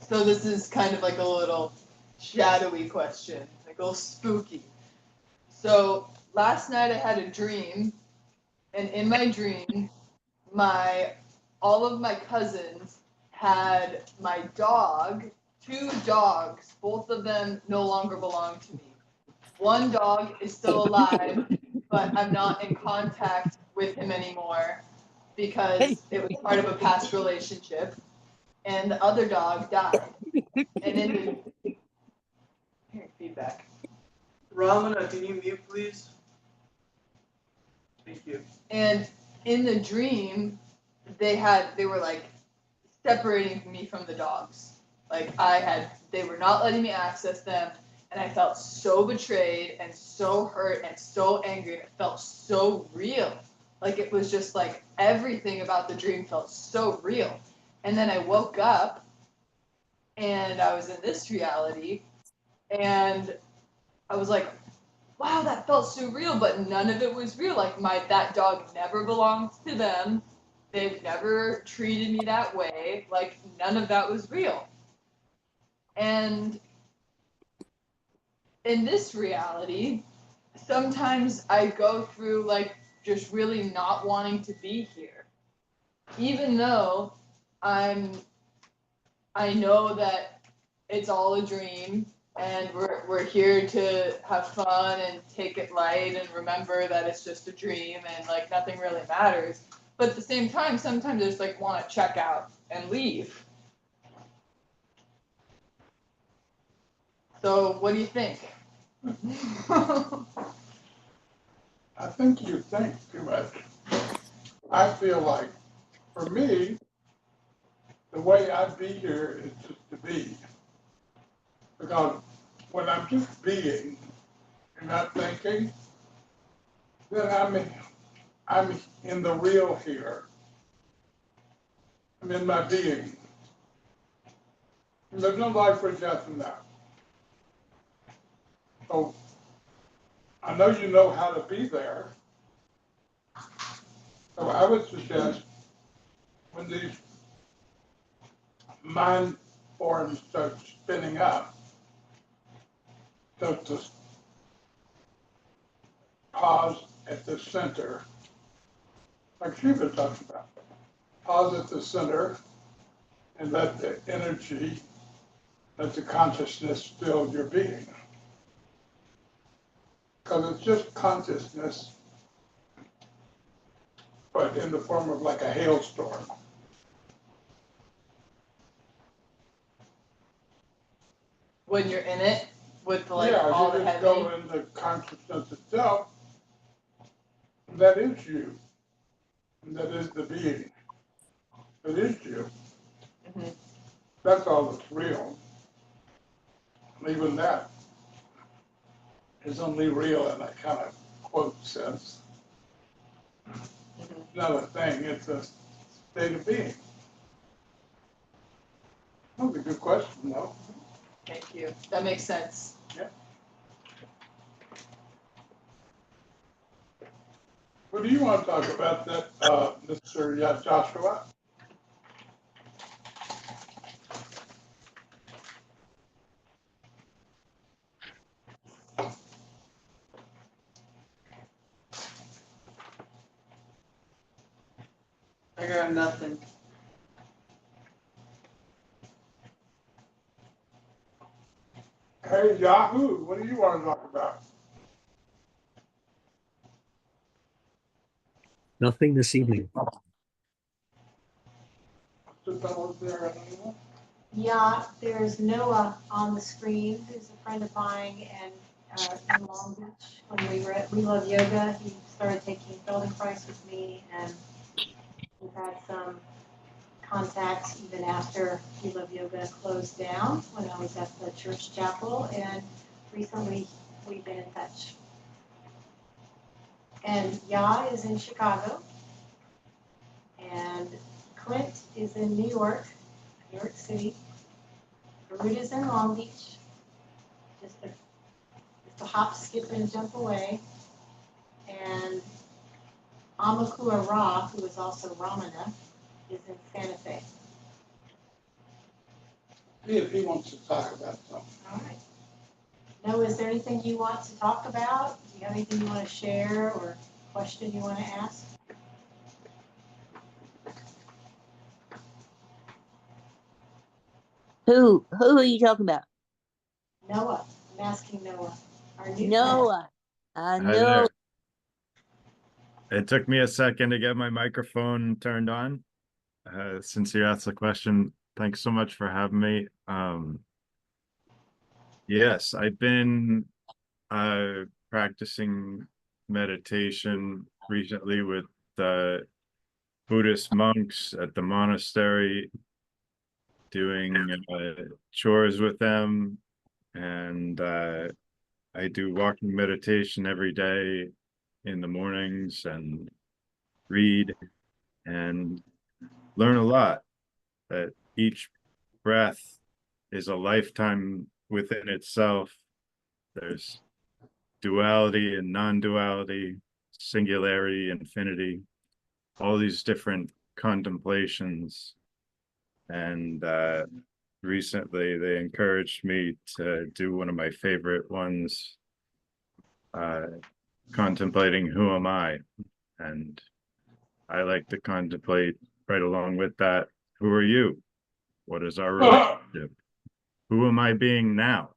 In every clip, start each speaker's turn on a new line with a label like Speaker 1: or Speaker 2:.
Speaker 1: So this is kind of like a little shadowy question, like a little spooky. So last night I had a dream, and in my dream, all of my cousins had my dog, two dogs, both of them no longer belong to me. One dog is still alive, but I'm not in contact with him anymore because it was part of a past relationship. And the other dog died. And in the feedback.
Speaker 2: Ramana, can you mute, please? Thank you.
Speaker 1: And in the dream, they were like separating me from the dogs. Like they were not letting me access them, and I felt so betrayed and so hurt and so angry. It felt so real. Like it was just like everything about the dream felt so real. And then I woke up, and I was in this reality, and I was like, wow, that felt so real, but none of it was real. Like that dog never belonged to them. They've never treated me that way. Like none of that was real. And in this reality, sometimes I go through like just really not wanting to be here. Even though I know that it's all a dream and we're here to have fun and take it light and remember that it's just a dream and like nothing really matters. But at the same time, sometimes I just like want to check out and leave. So what do you think?
Speaker 3: I think you think too much. I feel like, for me, the way I'd be here is just to be. Because when I'm just being and not thinking, then I'm in the real here. I'm in my being. And there's no life or death in that. So I know you know how to be there. So I would suggest when these mind forms start spinning up, to pause at the center, like Shiva talks about. Pause at the center and let the energy, let the consciousness fill your being. Because it's just consciousness, but in the form of like a hailstorm.
Speaker 1: When you're in it with like
Speaker 3: yeah,
Speaker 1: all the
Speaker 3: you just
Speaker 1: heavy.
Speaker 3: go into consciousness itself. That is you. And that is the being. It is you.
Speaker 1: Mm-hmm.
Speaker 3: That's all that's real. And even that is only real in a kind of quote sense.
Speaker 1: Mm-hmm.
Speaker 3: It's not a thing, it's a state of being. That's a good question, though.
Speaker 1: Thank you. That makes sense.
Speaker 3: Yeah. What do you want to talk about, that, Mr. Joshua?
Speaker 2: I got nothing.
Speaker 3: Hey, Yahoo, what do you want to talk about?
Speaker 4: Nothing this evening.
Speaker 3: The fellows there, anyone?
Speaker 5: Yeah, there's Noah on the screen, who's a friend of mine, and in Long Beach, when we were at We Love Yoga, he started taking Feldenkrais with me, and we've had some contact even after We Love Yoga closed down, when I was at the church chapel, and recently we've been in touch. And Yah is in Chicago, and Clint is in New York City. Root is in Long Beach, just a hop, skip, and jump away. And Amakua Ra, who is also Ramana, is in Santa Fe.
Speaker 3: See if he wants to talk about something.
Speaker 5: All right. Noah, is there anything you want to talk about? Do you have anything you want to share or question you want to ask?
Speaker 4: Who are you talking about?
Speaker 5: Noah, I'm asking Noah. Our new
Speaker 4: Noah.
Speaker 6: Hi
Speaker 4: No.
Speaker 6: there. It took me a second to get my microphone turned on. Since you asked the question, thanks so much for having me. Yes, I've been practicing meditation recently with the Buddhist monks at the monastery, doing chores with them, and I do walking meditation every day in the mornings and read and learn a lot, that each breath is a lifetime within itself. There's duality and non-duality, singularity, infinity, all these different contemplations. And recently they encouraged me to do one of my favorite ones, contemplating who am I? And I like to contemplate right along with that, who are you? What is our relationship? Who am I being now?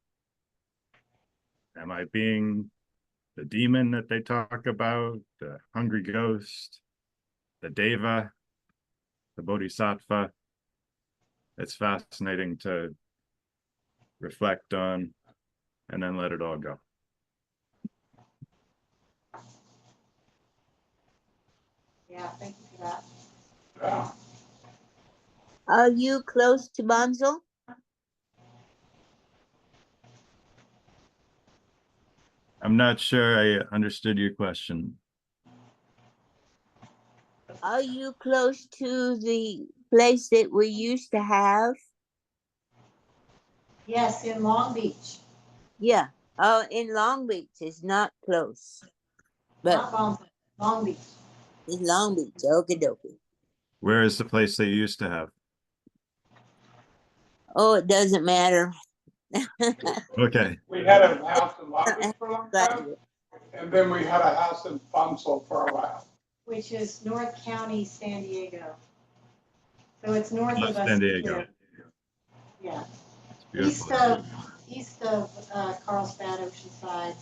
Speaker 6: Am I being the demon that they talk about, the hungry ghost, the deva, the bodhisattva? It's fascinating to reflect on and then let it all go.
Speaker 5: Yeah, thank you for that.
Speaker 3: Yeah.
Speaker 4: Are you close to Bonzo?
Speaker 6: I'm not sure I understood your question.
Speaker 4: Are you close to the place that we used to have?
Speaker 5: Yes, in Long Beach,
Speaker 4: Yeah. Oh, in Long Beach. It's not close. But
Speaker 5: not Boston, Long Beach.
Speaker 4: it's Long Beach. Okie dokie.
Speaker 6: Where is the place they used to have?
Speaker 4: Oh, it doesn't matter.
Speaker 6: Okay.
Speaker 3: We had a house in Long Beach for a long
Speaker 4: Got
Speaker 3: time,
Speaker 4: you.
Speaker 3: and then we had a house in Funzel for a while.
Speaker 5: Which is North County, San Diego. So it's north
Speaker 6: Love
Speaker 5: of us
Speaker 6: San Diego.
Speaker 5: here. Yeah,
Speaker 6: It's beautiful.
Speaker 5: east of Carlsbad, Oceanside.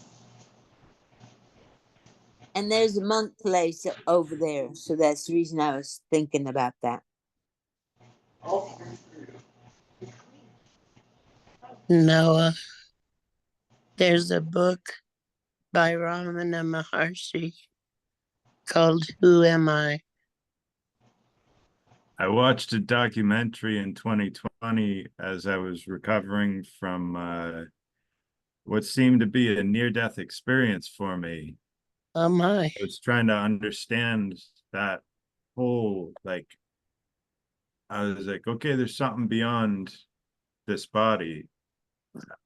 Speaker 4: And there's a monk place over there. So that's the reason I was thinking about that.
Speaker 3: Oh,
Speaker 7: Noah, there's a book by Ramana Maharshi called Who Am I?
Speaker 6: I watched a documentary in 2020 as I was recovering from what seemed to be a near-death experience for me.
Speaker 7: Oh my.
Speaker 6: I was trying to understand that whole, like, I was like, okay, there's something beyond this body.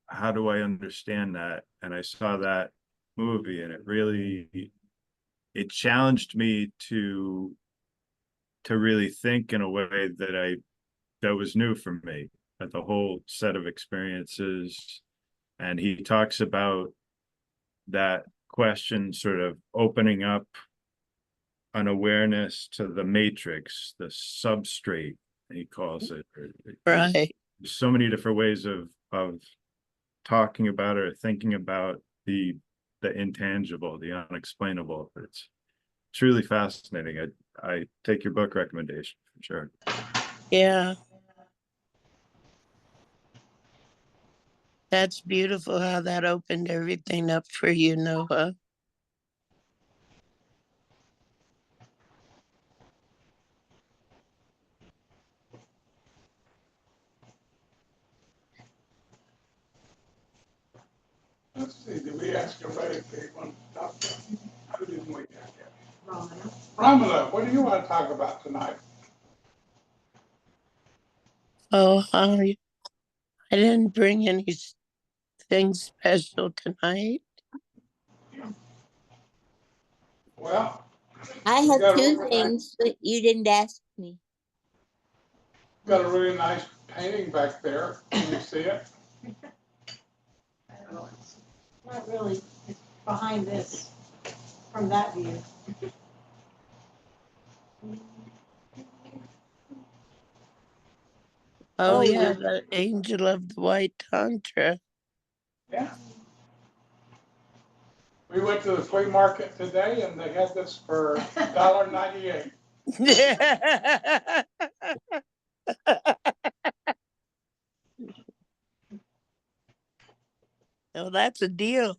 Speaker 6: How do I understand that? And I saw that movie, and it challenged me to really think in a way that was new for me, that the whole set of experiences. And he talks about that question sort of opening up an awareness to the matrix, the substrate, he calls it.
Speaker 7: Right.
Speaker 6: There's so many different ways of talking about it or thinking about the intangible, the unexplainable. It's truly fascinating. I take your book recommendation for sure.
Speaker 7: Yeah. That's beautiful how that opened everything up for you, Noah.
Speaker 3: let's see, did we ask everybody if they want to talk? Who didn't we ask yet?
Speaker 5: Ramana.
Speaker 3: Ramana, what do you want to talk about tonight?
Speaker 7: Oh, I didn't bring anything special tonight.
Speaker 3: Well,
Speaker 4: I
Speaker 3: You
Speaker 4: have
Speaker 3: got a
Speaker 4: two
Speaker 3: really nice,
Speaker 4: things, but you didn't ask me.
Speaker 3: got a really nice painting back there. Can you see it?
Speaker 5: Not really, it's behind this, from that view.
Speaker 7: Oh,
Speaker 4: Oh,
Speaker 7: yeah,
Speaker 4: yeah.
Speaker 7: the angel of the white tantra.
Speaker 3: Yeah. We went to the flea market today and they had this for $1.98.
Speaker 7: Oh, that's a deal.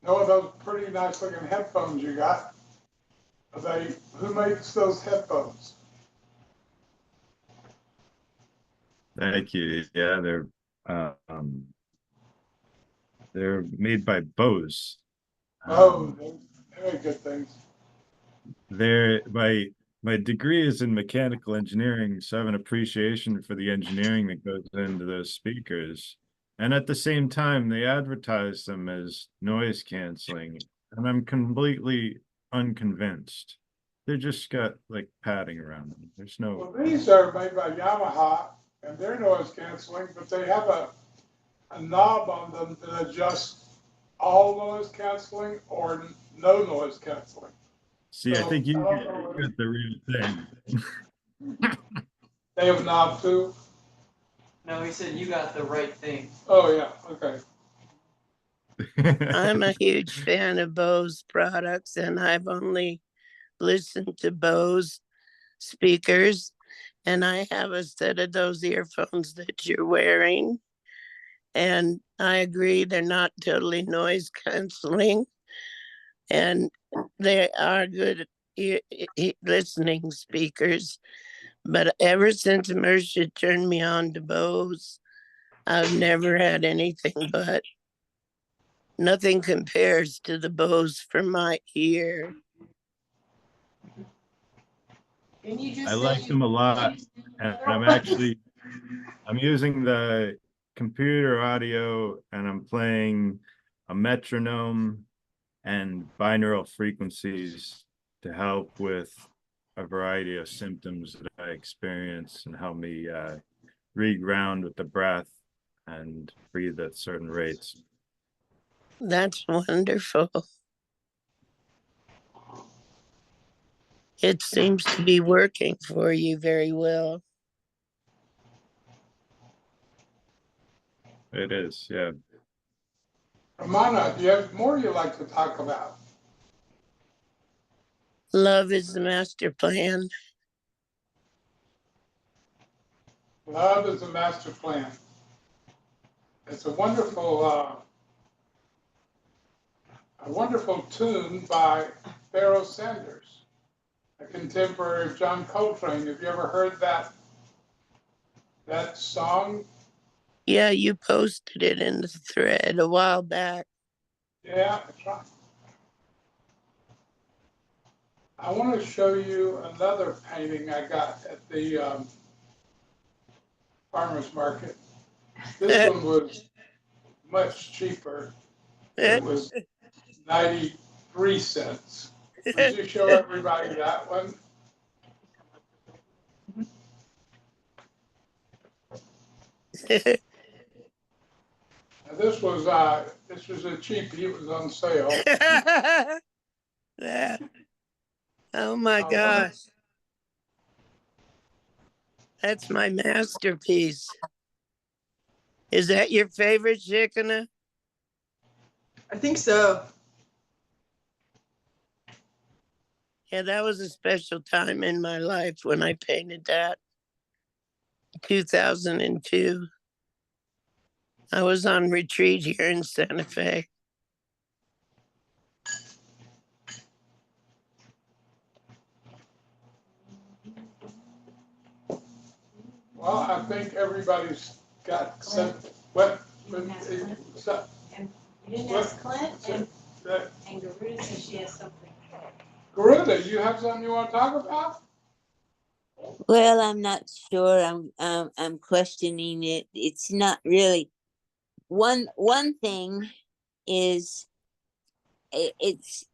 Speaker 3: Know of those pretty nice looking headphones you got? Are they, who makes those headphones?
Speaker 6: Thank you. Yeah, they're made by Bose.
Speaker 3: Oh, they're very good things.
Speaker 6: They're my degree is in mechanical engineering, so I have an appreciation for the engineering that goes into those speakers. And at the same time, they advertise them as noise canceling, and I'm completely unconvinced. They're just got like padding around them. There's no.
Speaker 3: Well, these are made by Yamaha and they're noise canceling, but they have a knob on them that adjusts all noise canceling or no noise canceling.
Speaker 6: See, I
Speaker 3: So
Speaker 6: think
Speaker 3: I
Speaker 6: you
Speaker 3: don't know whether
Speaker 6: got the real thing.
Speaker 3: they have a knob too.
Speaker 2: No, he said you got the right thing.
Speaker 3: Oh, yeah, okay.
Speaker 7: I'm a huge fan of Bose products, and I've only listened to Bose speakers. And I have a set of those earphones that you're wearing. And I agree, they're not totally noise canceling. And they are good listening speakers. But ever since Mercia turned me on to Bose, I've never had anything but nothing compares to the Bose for my ear.
Speaker 5: Didn't you
Speaker 6: I
Speaker 5: just say
Speaker 6: like them a lot, and I'm using the computer audio and I'm playing a metronome and binaural frequencies to help with a variety of symptoms that I experience and help me reground with the breath and breathe at certain rates.
Speaker 7: That's wonderful. It seems to be working for you very well.
Speaker 6: It is, yeah.
Speaker 3: Ramana, do you have more you'd like to talk about?
Speaker 7: Love is the master plan.
Speaker 3: Love is a master plan. It's a wonderful tune by Pharoah Sanders, a contemporary of John Coltrane. Have you ever heard that song?
Speaker 7: Yeah, you posted it in the thread a while back.
Speaker 3: Yeah, that's right. I want to show you another painting I got at the farmer's market. This one was much cheaper. It was 93 cents. Would you show everybody that one? Now, this was a cheapie. It was on sale.
Speaker 7: Yeah. Oh my
Speaker 3: Uh, one of-
Speaker 7: gosh. That's my masterpiece. Is that your favorite, Shikana?
Speaker 1: I think so.
Speaker 7: Yeah, that was a special time in my life when I painted that. 2002. I was on retreat here in Santa Fe.
Speaker 3: Well, I think everybody's got some. What?
Speaker 5: You didn't ask Clint.
Speaker 3: So-
Speaker 5: You didn't ask Clint, and
Speaker 3: that-
Speaker 5: Garuda says she has something.
Speaker 3: Garuda, you have something you want to talk about?
Speaker 4: Well, I'm not sure. I'm questioning it. It's not really one thing is it's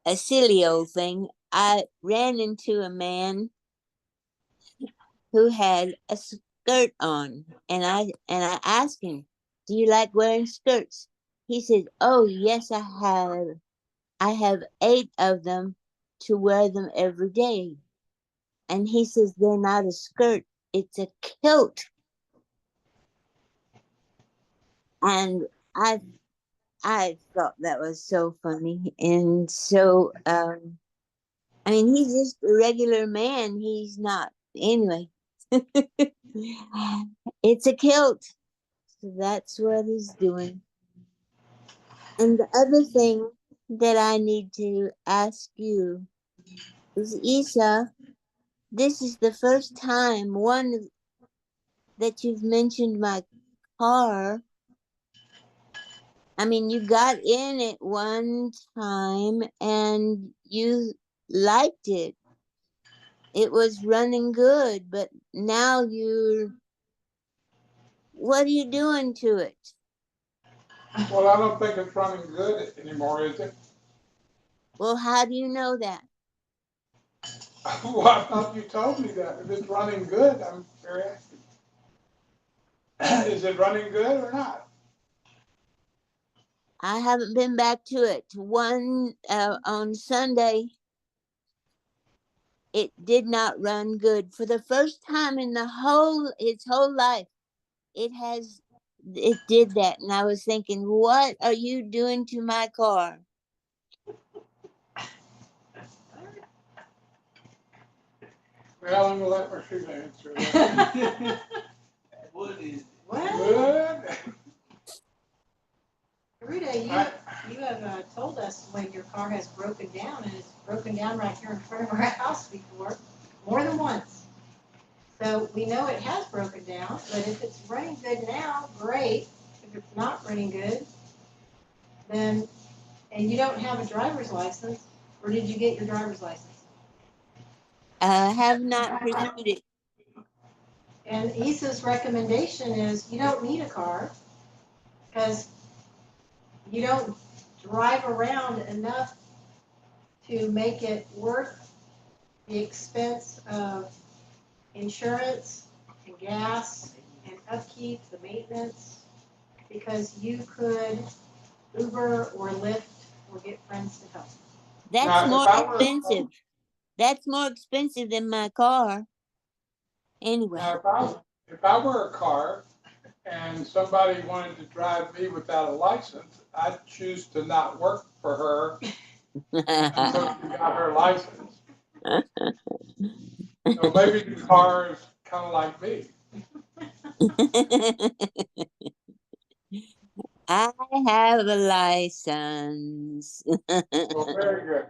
Speaker 4: a silly old thing. I ran into a man who had a skirt on, and I asked him, "Do you like wearing skirts?" He said, "Oh yes, I have. I have 8 of them to wear them every day." And he says they're not a skirt; it's a kilt. And I thought that was so funny, and so I mean, he's just a regular man. He's not anyway. It's a kilt. So that's what he's doing. And the other thing that I need to ask you is, Isa, this is the first time that you've mentioned my car. I mean, you got in it one time and you liked it. It was running good, but now what are you doing to it?
Speaker 3: Well, I don't think it's running good anymore, is it?
Speaker 4: Well, how do you know that?
Speaker 3: Well, I thought you told me that. If it's running good, I'm very happy. Is it running good or not?
Speaker 4: I haven't been back to it. On Sunday, it did not run good. For the first time in its whole life, it did that. And I was thinking, what are you doing to my car?
Speaker 3: Well, I'm gonna let Rashida answer that.
Speaker 2: What is?
Speaker 5: What?
Speaker 3: Good.
Speaker 5: Rita, you have told us when your car has broken down, and it's broken down right here in front of our house before, more than once. So we know it has broken down, but if it's running good now, great. If it's not running good, then, and you don't have a driver's license, where did you get your driver's license?
Speaker 4: I have not pursued it.
Speaker 5: And Issa's recommendation is you don't need a car because you don't drive around enough to make it worth the expense of insurance and gas and upkeep, the maintenance, because you could Uber or Lyft or get friends to help.
Speaker 4: That's
Speaker 3: Now,
Speaker 4: more
Speaker 3: if I were,
Speaker 4: expensive. That's more expensive than my car. Anyway.
Speaker 3: now, if I were a car and somebody wanted to drive me without a license, I'd choose to not work for her until she got her license. So maybe the car is kind of like me.
Speaker 4: I have a license.
Speaker 3: Well, very good.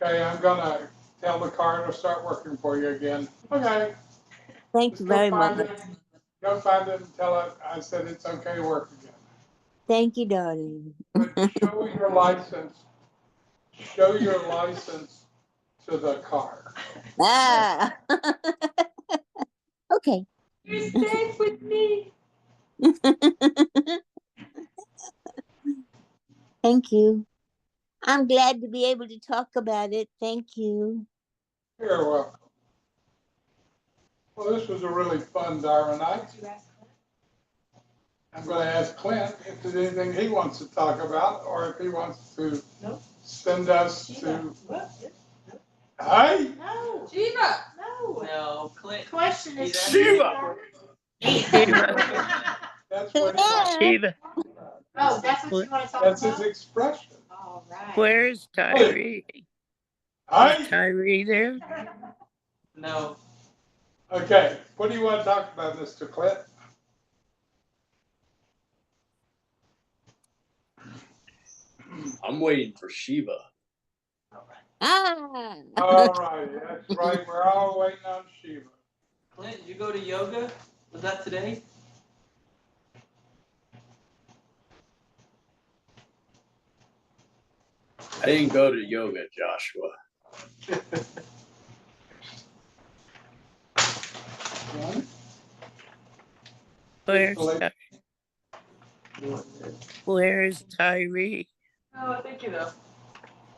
Speaker 3: Okay, I'm gonna tell the car to start working for you again. Okay.
Speaker 4: Thank
Speaker 3: Just
Speaker 4: you
Speaker 3: go
Speaker 4: very
Speaker 3: find
Speaker 4: much.
Speaker 3: it. Go find it and tell it I said it's okay to work again.
Speaker 4: Thank you, darling.
Speaker 3: But show your license. Show your license to the car.
Speaker 4: Ah. Okay.
Speaker 1: You're safe with me.
Speaker 4: Thank you. I'm glad to be able to talk about it. Thank you.
Speaker 3: You're welcome. Well, this was a really fun Dharma night. I'm going to ask Clint if there's anything he wants to talk about, or if he wants to send us to. Hey!
Speaker 5: No,
Speaker 1: Shiva.
Speaker 5: no.
Speaker 2: No, Clint.
Speaker 5: Question is
Speaker 2: Shiva.
Speaker 7: Shiva.
Speaker 3: That's what he wants.
Speaker 7: Shiva.
Speaker 5: Oh, that's what you want to talk
Speaker 3: That's
Speaker 5: about?
Speaker 3: his expression.
Speaker 5: All right.
Speaker 7: Where's Tyree? Is
Speaker 3: Hey!
Speaker 7: Tyree there?
Speaker 2: No.
Speaker 3: Okay, what do you want to talk about, Mr. Clint?
Speaker 8: I'm waiting for Shiva.
Speaker 4: Ah.
Speaker 3: All right, that's right. We're all waiting on Shiva.
Speaker 2: Clint, did you go to yoga? Was that today?
Speaker 8: I didn't go to yoga, Joshua.
Speaker 7: Where's Tyree?
Speaker 1: Oh, thank you though.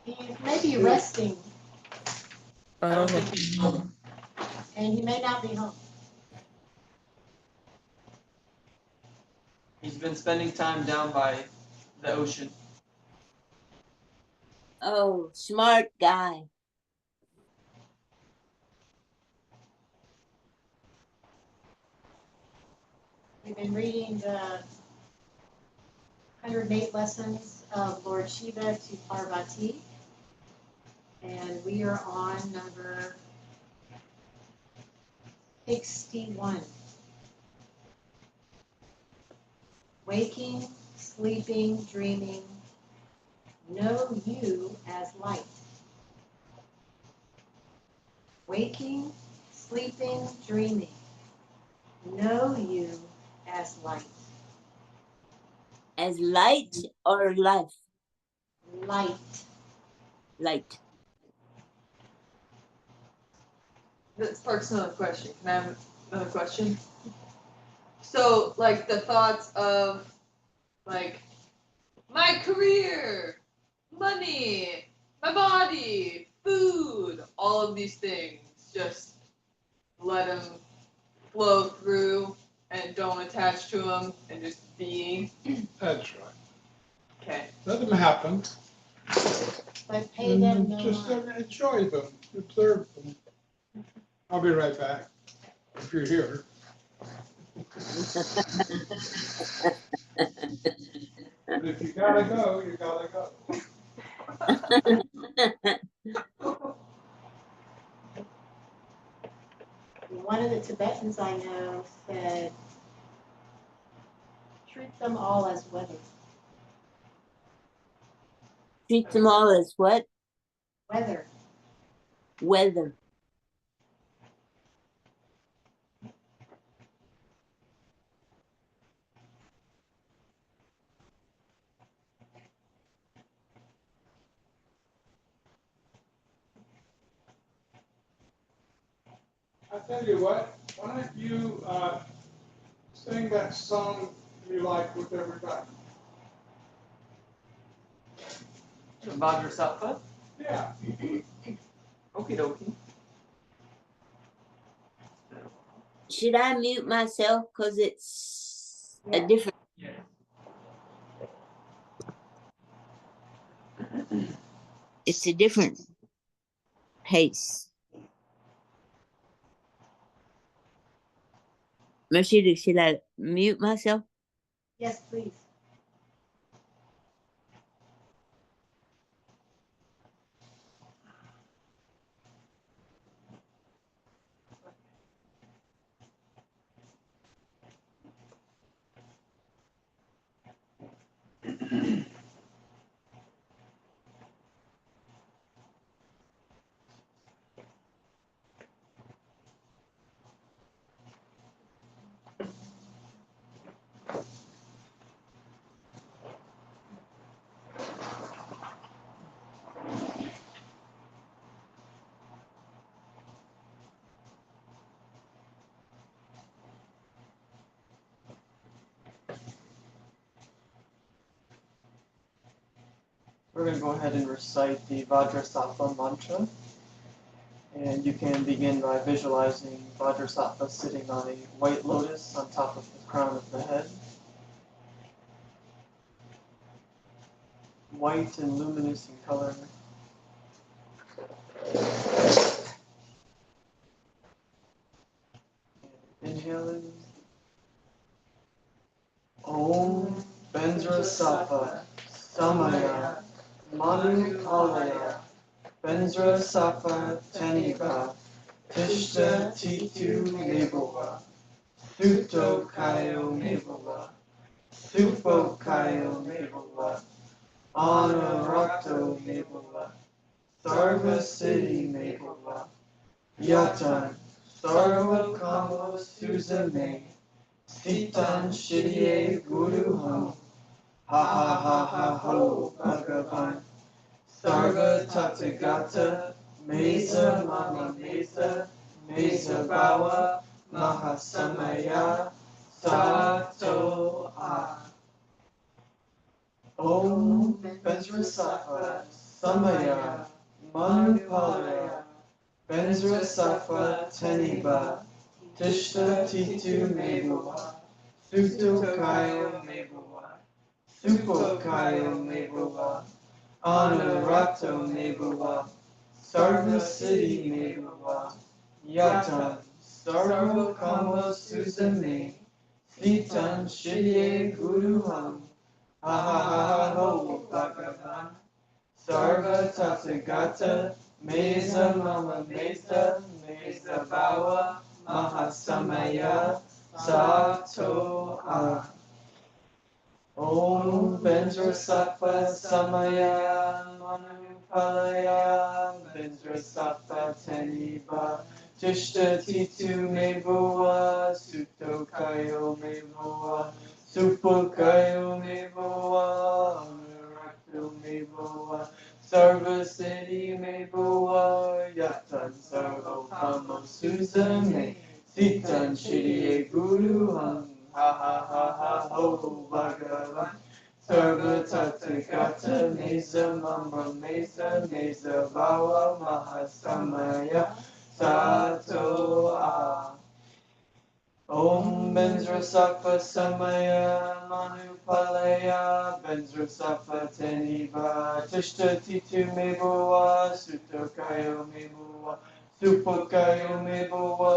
Speaker 5: He's maybe resting,
Speaker 2: I don't
Speaker 7: Oh,
Speaker 2: think he's home.
Speaker 5: and he may not be home.
Speaker 2: He's been spending time down by the ocean.
Speaker 4: Oh, smart guy.
Speaker 5: We've been reading the 108 lessons of Lord Shiva to Parvati, and we are on number 61. Waking, sleeping, dreaming, know you as light. Waking, sleeping, dreaming, know you as light.
Speaker 4: As light or life?
Speaker 5: Light.
Speaker 4: Light.
Speaker 1: That sparks another question. Can I have another question? So, like the thoughts of, like, my career, money, my body, food, all of these things, just let them flow through and don't attach to them and just be.
Speaker 3: That's right.
Speaker 1: Okay.
Speaker 3: Let them happen.
Speaker 5: But pay them
Speaker 3: And
Speaker 5: no
Speaker 3: just
Speaker 5: mind.
Speaker 3: enjoy them, observe them. I'll be right back, if you're here. But if you gotta go, you gotta go.
Speaker 5: One of the Tibetans I know said, treat them all as weather.
Speaker 4: Treat them all as what?
Speaker 5: Weather.
Speaker 4: Weather.
Speaker 3: I tell you what, why don't you sing that song you like with everybody?
Speaker 2: Vajrasattva?
Speaker 3: Yeah.
Speaker 2: Okie dokie.
Speaker 4: Should I mute myself? Because it's
Speaker 5: Yeah.
Speaker 4: a different.
Speaker 2: Yeah.
Speaker 4: It's a different pace. Rashida, should I mute myself?
Speaker 5: Yes, please.
Speaker 2: We're going to go ahead and recite the Vajrasattva mantra. And you can begin by visualizing Vajrasattva sitting on a white lotus on top of the crown of the head. White and luminous in color. Inhaling. Om Vajrasattva Samaya Manu Kalaya Vajrasattva Tanika Tishta Titu Nebova Thuto Kayo Nebova Thupo Kayo Nebova Anarato Nebova Sarva Siddhi Nebova Yatan Sarva Kamo Suzame Sitan Shidye Guru Hum Ha ha ha ha ho Bhagavan Sarva Tathagata Mesa Mama Mesa Mesa Bhava Mahasamaya Sato A. Om Vajrasattva Samaya Manupalaya Vajrasattva Teniba Tishta Titu Mebuwa Sutokayo Mebuwa Supokayo Mebuwa Anurato Mebuwa Sarva Siddhi Mebuwa Yatan Sarva Kama Susame Sitan Shidye Guruham Ha ha ha ho Bhagavan Sarva Tathagata Meza Mama Meza Meza Bhava Mahasamaya Sato A Om Vajrasattva Samaya Manupalaya Vajrasattva Teniba Tishta Titu Mebuwa Sutokayo Mebuwa Supokayo Mebuwa Anurakto Mebuwa Sarva Siddhi Mebuwa Yatan Sarva Kama Susame Sitan Shirye Guruham Ha ha ha ha ho Bhagavan Sarva Tathagata Meza Mama Meza Meza Bhava Mahasamaya Sato A Om Vajrasattva Samaya Manupalaya Vajrasattva Teniva Tishta Titu Mebuwa Sutokayo Mebuwa Supokayo Mebuwa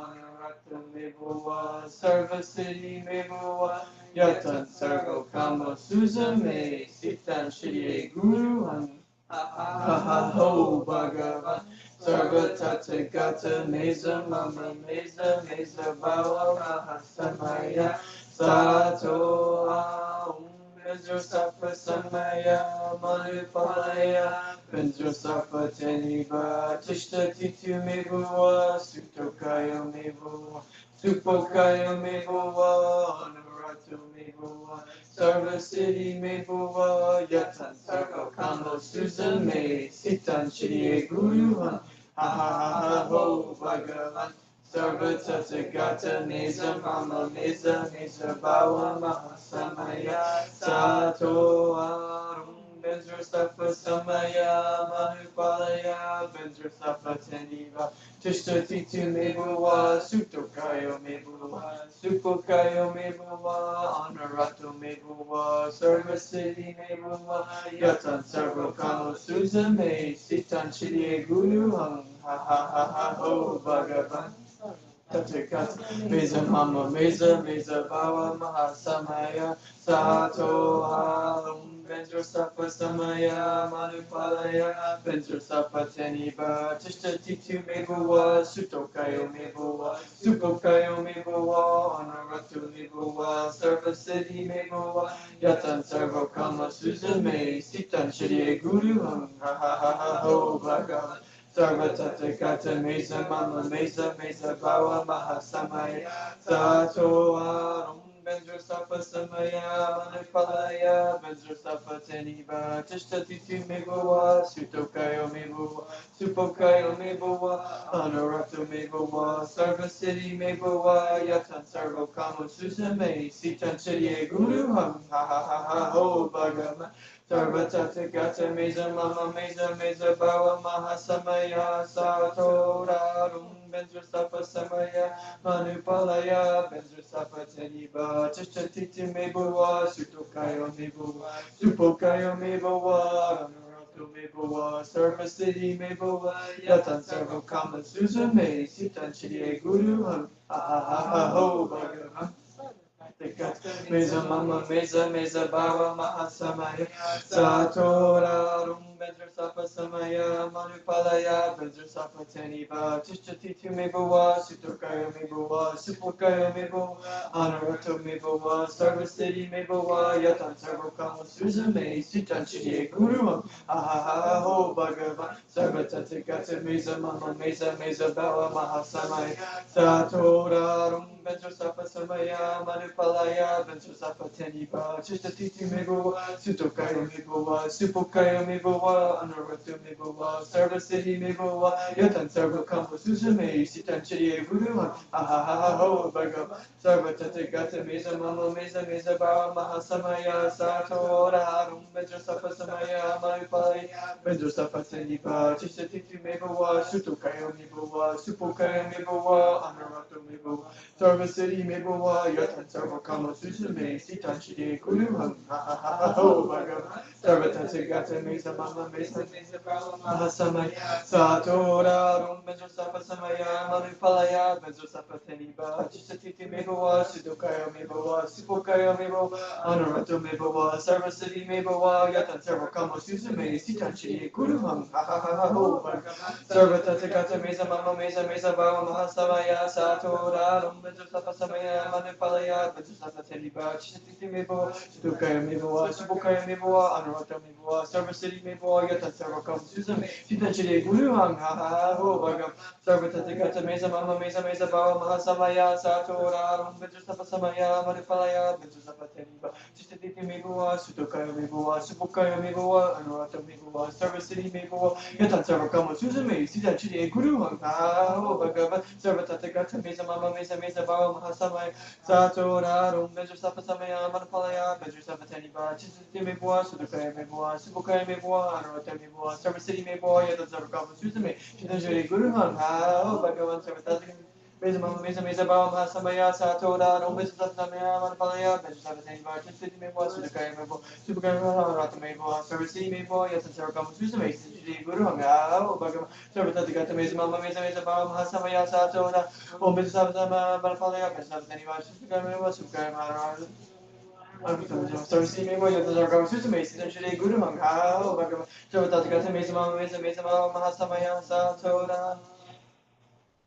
Speaker 2: Anurato Mebuwa Sarva Siddhi Mebuwa Yatan Sarva Kama Susame Sitan Shirye Guruham Ha ha ho Bhagavan Sarva Tathagata Meza Mama Meza Meza Bhava Mahasamaya Sato Om Vajrasattva Samaya Manupalaya Vajrasattva Teniva Tishta Titu Mebuwa Sutokayo Mebuwa Supokayo Mebuwa Anurato Mebuwa Sarva Siddhi Mebuwa Yatan Sarva Kama Susame Sitan Shirye Guruham Ha ha ha ha ho Bhagavan Sarva Tathagata Meza Mama Meza Meza Bhava Mahasamaya Sato Arum Vajrasattva Samaya Manupalaya Vajrasattva Teniva Tishta Titu Mebuwa Sutokayo Mebuwa Supokayo Mebuwa Anurato Mebuwa Sarva Siddhi Mebuwa Yatan Sarva Kama Susame Sitan Shirye Guruham Ha ha ha ha ho Bhagavan Tathagata Meza Mama Meza Meza Bhava Mahasamaya Sato Om Vajrasattva Samaya Manupalaya Vajrasattva Teniva Tishta Titu Mebuwa Sutokayo Mebuwa Supokayo Mebuwa Anurato Mebuwa Sarva Siddhi Mebuwa Yatan Sarva Kama Susame Sitan Shirye Guruham Ha ha ha ha ho Bhagavan Sarva Tathagata Meza Mama Meza Meza Bhava Mahasamaya Sato Arum Vajrasattva Samaya Manupalaya Vajrasattva Teniva Tishta Titu Mebuwa Sutokayo Mebuwa Supokayo Mebuwa Anurato Mebuwa Sarva Siddhi Mebuwa Yatan Sarva Kama Susame Sitan Shirye Guruham Ha ha ha ha ho Bhagavan Sarva Tathagata Meza Mama Meza Meza Bhava Mahasamaya Sato Rarum Vajrasattva Samaya Manupalaya Vajrasattva Teniva Tishta Titu Mebuwa Sutokayo Mebuwa Supokayo Mebuwa Anurato Mebuwa Sarva Siddhi Mebuwa Yatan Sarva Kama Susame Sitan Shirye Guruham Ha ha ha ha ho Bhagavan Meza Mama Meza Meza Bhava Mahasamaya Sato Rarum Vajrasattva Samaya Manupalaya Vajrasattva Teniva Tishta Titu Mebuwa Sutokayo Mebuwa Supokayo Mebuwa Anurato Mebuwa Sarva Siddhi Mebuwa Yatan Sarva Kama Susame Sitan Shirye Guruham Ha ha ha ha ho Bhagavan Sarva Tathagata Meza Mama Meza Meza Bhava Mahasamaya Sato Rarum Vajrasattva Samaya Manupalaya Manipalaya, Benzosafa Teniba, Chistatiti Mibowa, Sutokayo Mibowa, Supokayo Mibowa, Anuratu Mibowa, Sarva City Mibowa, Yatan Sarva Kampo Suzume, Sitan Chiri Guru, ha ha ha ho, Bhagav, Sarva Tategata Mesa Mama Mesa Mesa Bawa Mahasamaya, Sato Harum, Benzosafa Samaya, Manipalaya, Benzosafa Teniba, Chistatiti Mibowa, Sutokayo Mibowa, Supokayo Mibowa, Anuratu Mibowa, Sarva City Mibowa, Yatan Sarva Kama Suzume, Sitan Chiri Guru, ha ha ha ho, Bhagav, Sarva Tategata Mesa Mama Mesa Mesa Bawa Mahasamaya, Satora Rum Benzosafa Samaya, Manipalaya, Benzosafa Teniba, Chisatiti Mibowa, Sudokaya Mibowa, Sipokaya Mibowa, Anurato Mibowa, Sarva City Mibowa, Yatan Sarva Kama Suzume, Sitan Chiri Guru, ha ha ha ho, Bhagav, Sarva Tategata Mesa Mama Mesa Mesa Bawa Mahasamaya, Satora Rum Benzosafa Samaya, Manipalaya, Benzosafa Teniba, Chisatiti Mibowa, Sudokaya Mibowa, Sipokaya Mibowa, Anurato Mibowa, Sarva City Mibowa, Yatan Sarva Kama Suzume, Sitan Chiri Guru, ha ha ho, Bhagav, Sarva Tategata Mesa Mama Mesa Mesa Bawa Mahasamaya, Satora Rum Benzosafa Samaya, Manipalaya, Benzosafa Teniba, Chisatiti Mibowa, Sudokaya Mibowa, Sipokaya Mibowa, Anurato Mibowa, Sarva City Mibowa, Yatan Sarva Kama Suzume, Sitan Chiri Guru, ha ha ho, Bhagav, Sarva Tategata Mesa Mama Mesa Mesa Bawa Mahasamaya, Satora Rum Benzosafa Samaya, Manipalaya, Benzosafa Teniba, Chisatiti Mibowa, Sudokaya Mibowa, Sipokaya Mibowa, Anurato Mibowa, Sarva City Mibowa, Yatan Sarva Kama Suzume, Sitan Chiri Guru, ha ha, Bhagavan Sarva Tategata Mesa Mama Mesa Mesa Bawa Mahasamaya, Satora Rum Benzosafa Samaya, Manipalaya, Benzosafa Teniba, Chisatiti Mibowa, Sudokaya Mibowa, Sipokaya Mibowa, Anurato Mibowa, Sarva City Mibowa, Yatan Sarva Kama Suzume, Sitan Chiri Guru, ha ha, Bhagavan Sarva Tategata Mesa Mama Mesa Mesa Bawa Mahasamaya, Satora Rum Benzosafa Samaya, Manipalaya, Benzosafa Teniba, Sudokaya Mibowa, Sipokaya Mibowa, Sarvasi me boy yata sargam susu me sitan shri guru mangha bhagavan sarvatata me sama mahasamaya satora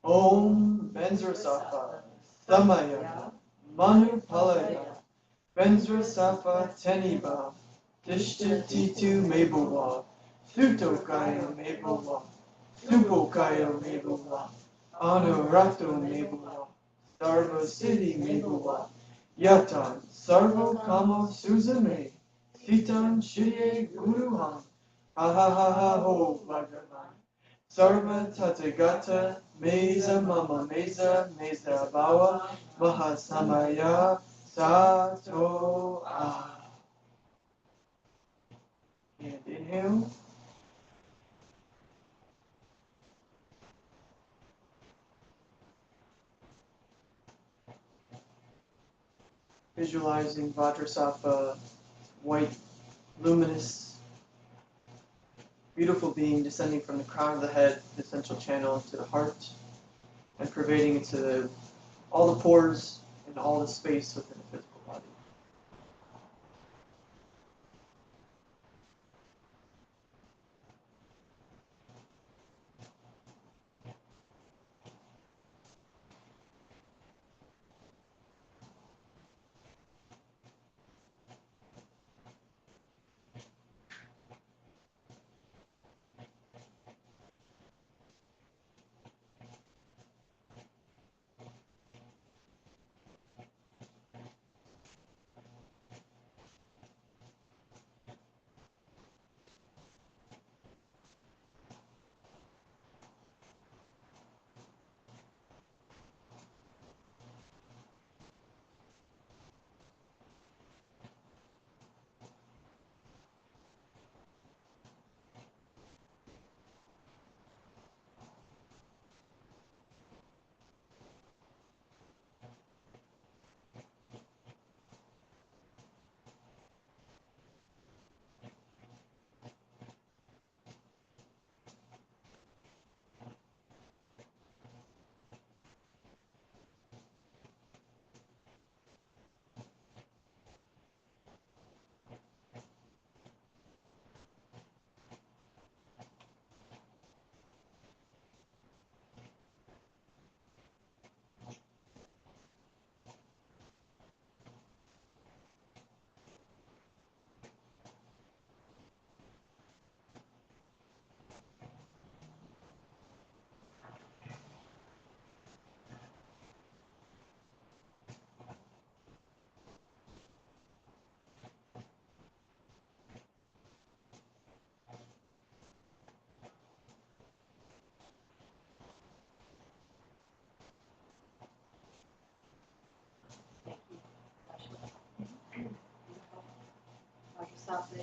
Speaker 2: Om Benzra Safa Samaya Manu Palaya Benzra Safa Teniba Tishta Titu Mebuwa Sutokaya Mebuwa Supokaya Mebuwa Anurato Mebuwa Sarva Siddhi Mebuwa Yatan Sarva Kama Suzame Sitan Shirye Guruham Ha ha ha ha ho Bhagavan Sarva Tathagata Meza Mama Meza Meza Bhava Mahasamaya Sato Ah. And inhale. Visualizing Vajrasattva, white, luminous, beautiful being descending from the crown of the head, the central channel, to the heart, and pervading into all the pores and all the space within the physical body.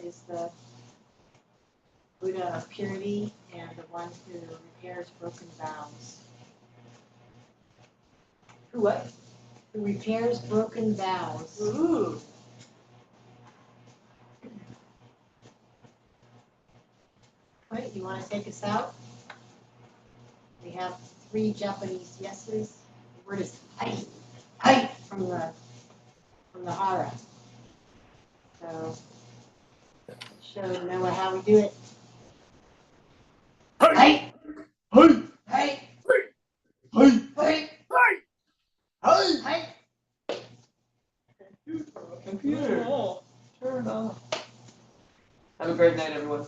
Speaker 5: is the Buddha of purity and the one who repairs broken vows.
Speaker 1: Who what?
Speaker 5: Who repairs broken vows.
Speaker 1: Ooh.
Speaker 5: Right, you want to take us out? We have 3 Japanese yeses. The word is hai, hai from the hara. So show Noah how we do it. Hai,
Speaker 3: Hey,
Speaker 5: hai,
Speaker 3: hey,
Speaker 5: hai,
Speaker 3: hey.
Speaker 5: hai.
Speaker 2: Computer. Turn off. Have a great night, everyone.